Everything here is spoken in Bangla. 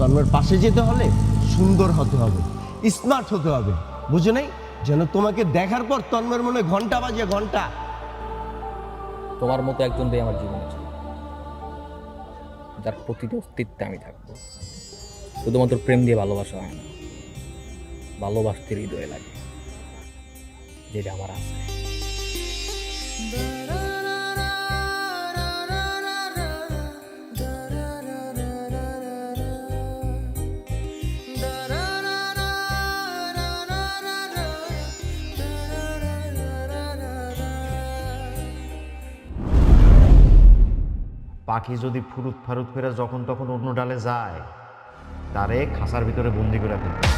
তন্ময়ের পাশে যেতে হলে সুন্দর হতে হবে, স্মার্ট হতে হবে, বুঝো নাই? যেন তোমাকে দেখার পর তন্ময়ের মনে ঘন্টা বাজে, ঘন্টা। তোমার মতো একজন ভাই আমার জীবনে চাই, যার প্রতিটি অস্তিত্বে আমি থাকবো। শুধুমাত্র প্রেম দিয়ে ভালোবাসা হয় না, ভালোবাসতে হৃদয়ে লাগে, যেটা আমার আছে। পাখি যদি ফুরুত ফারুত করে যখন তখন অন্য ডালে যায়, তারে খাঁচার ভিতরে বন্দি করে ফেলতে।